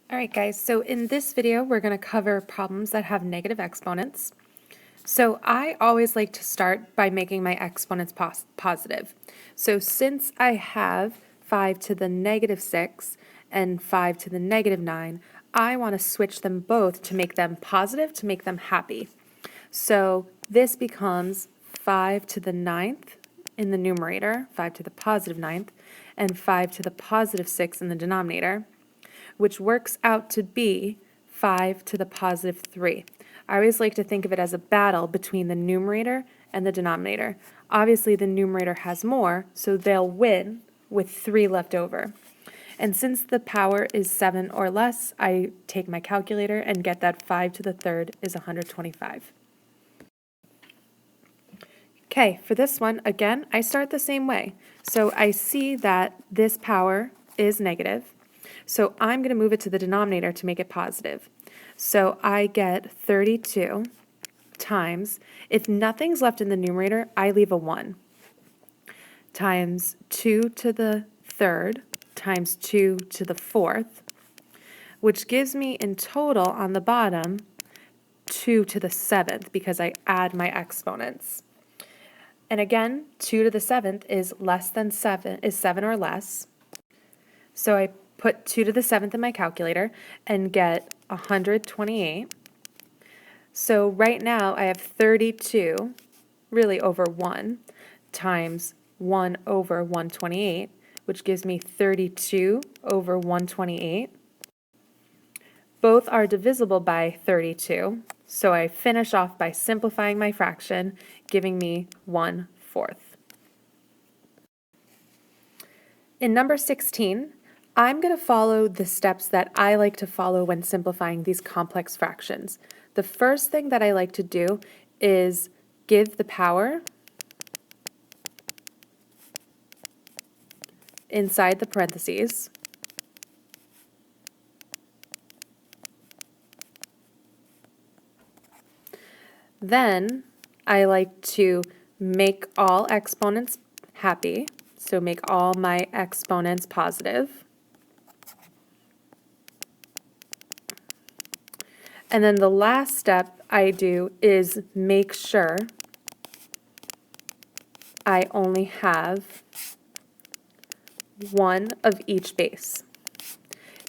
Alright guys, so in this video we're going to cover problems that have negative exponents. So I always like to start by making my exponents positive. So since I have 5 to the negative 6 and 5 to the negative 9, I want to switch them both to make them positive, to make them happy. So this becomes 5 to the 9th in the numerator, 5 to the positive 9th, and 5 to the positive 6 in the denominator, which works out to be 5 to the positive 3. I always like to think of it as a battle between the numerator and the denominator. Obviously, the numerator has more, so they'll win with 3 left over. And since the power is 7 or less, I take my calculator and get that 5 to the third is 125. Okay, for this one, again, I start the same way. So I see that this power is negative. So I'm going to move it to the denominator to make it positive. So I get 32 times, if nothing's left in the numerator, I leave a 1, times 2 to the third times 2 to the fourth, which gives me in total on the bottom 2 to the seventh because I add my exponents. And again, 2 to the seventh is less than 7, is 7 or less. So I put 2 to the 7th in my calculator and get 128. So right now I have 32, really over 1, times 1 over 128, which gives me 32 over 128. Both are divisible by 32, so I finish off by simplifying my fraction, giving me 1/4. In number 16, I'm going to follow the steps that I like to follow when simplifying these complex fractions. The first thing that I like to do is give the power inside the parentheses. Then I like to make all exponents happy, so make all my exponents positive. And then the last step I do is make sure I only have one of each base.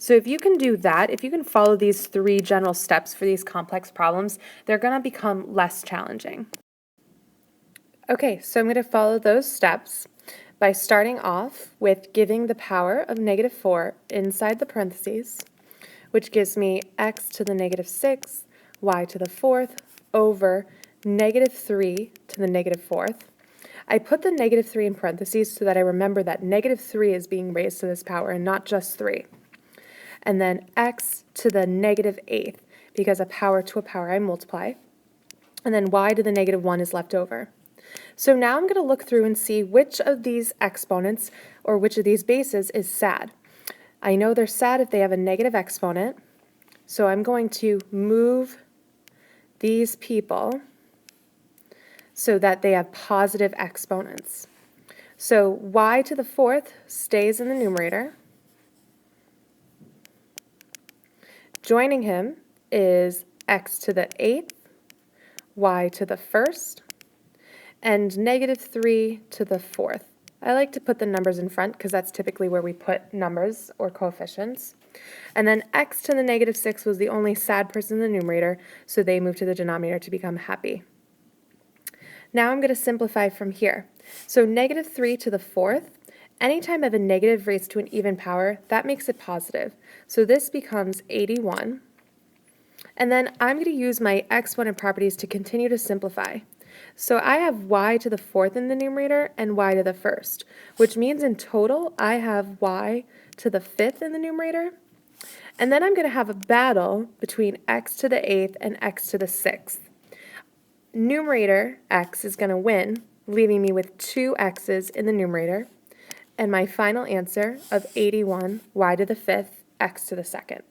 So if you can do that, if you can follow these 3 general steps for these complex problems, they're going to become less challenging. Okay, so I'm going to follow those steps by starting off with giving the power of -4 inside the parentheses, which gives me x to the -6, y to the 4th, over -3 to the -4th. I put the -3 in parentheses so that I remember that -3 is being raised to this power and not just 3. And then x to the -8th, because a power to a power I multiply. And then y to the -1 is left over. So now I'm going to look through and see which of these exponents or which of these bases is sad. I know they're sad if they have a negative exponent, so I'm going to move these people so that they have positive exponents. So y to the 4th stays in the numerator. Joining him is x to the 8th, y to the 1st, and -3 to the 4th. I like to put the numbers in front because that's typically where we put numbers or coefficients. And then x to the -6 was the only sad person in the numerator, so they moved to the denominator to become happy. Now I'm going to simplify from here. So -3 to the 4th, anytime I have a negative raised to an even power, that makes it positive. So this becomes 81. And then I'm going to use my exponent properties to continue to simplify. So I have y to the 4th in the numerator and y to the 1st, which means in total I have y to the 5th in the numerator. And then I'm going to have a battle between x to the 8th and x to the 6th. Numerator x is going to win, leaving me with 2 x's in the numerator, and my final answer of 81, y to the 5th, x to the 2nd.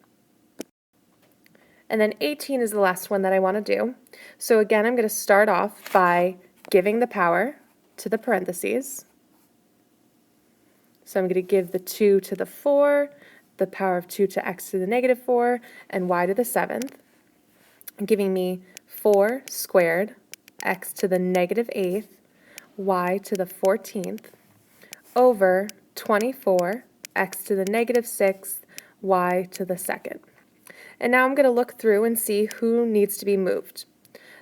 And then 18 is the last one that I want to do. So again, I'm going to start off by giving the power to the parentheses. So I'm going to give the 2 to the 4, the power of 2 to x to the negative 4 and y to the 7th, giving me 4 squared x to the negative 8th, y to the 14th, over 24 x to the negative 6th, y to the 2nd. And now I'm going to look through and see who needs to be moved.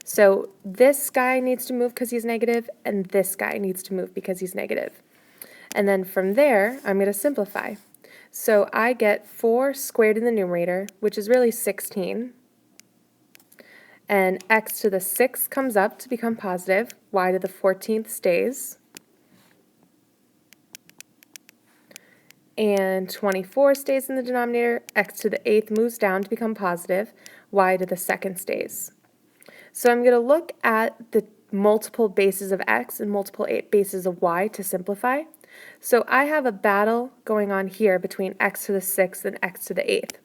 So this guy needs to move because he's negative, and this guy needs to move because he's negative. And then from there, I'm going to simplify. So I get 4 squared in the numerator, which is really 16. And x to the 6th comes up to become positive, y to the 14th stays. And 24 stays in the denominator, x to the 8th moves down to become positive, y to the 2nd stays. So I'm going to look at the multiple bases of x and multiple bases of y to simplify. So I have a battle going on here between x to the 6th and x to the 8th.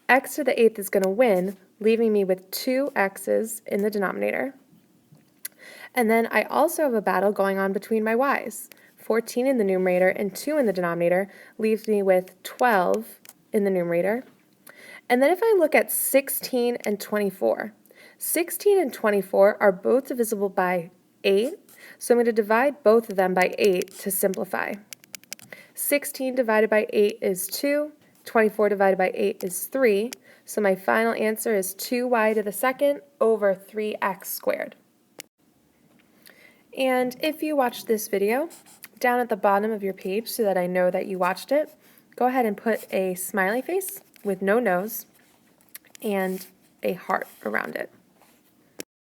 X to the 8th is going to win, leaving me with 2 x's in the denominator. And then I also have a battle going on between my y's. 14 in the numerator and 2 in the denominator leaves me with 12 in the numerator. And then if I look at 16 and 24, 16 and 24 are both divisible by 8, so I'm going to divide both of them by 8 to simplify. 16 divided by 8 is 2, 24 divided by 8 is 3, so my final answer is 2y to the 2nd over 3x squared. And if you watched this video, down at the bottom of your page so that I know that you watched it, go ahead and put a smiley face with no nose and a heart around it.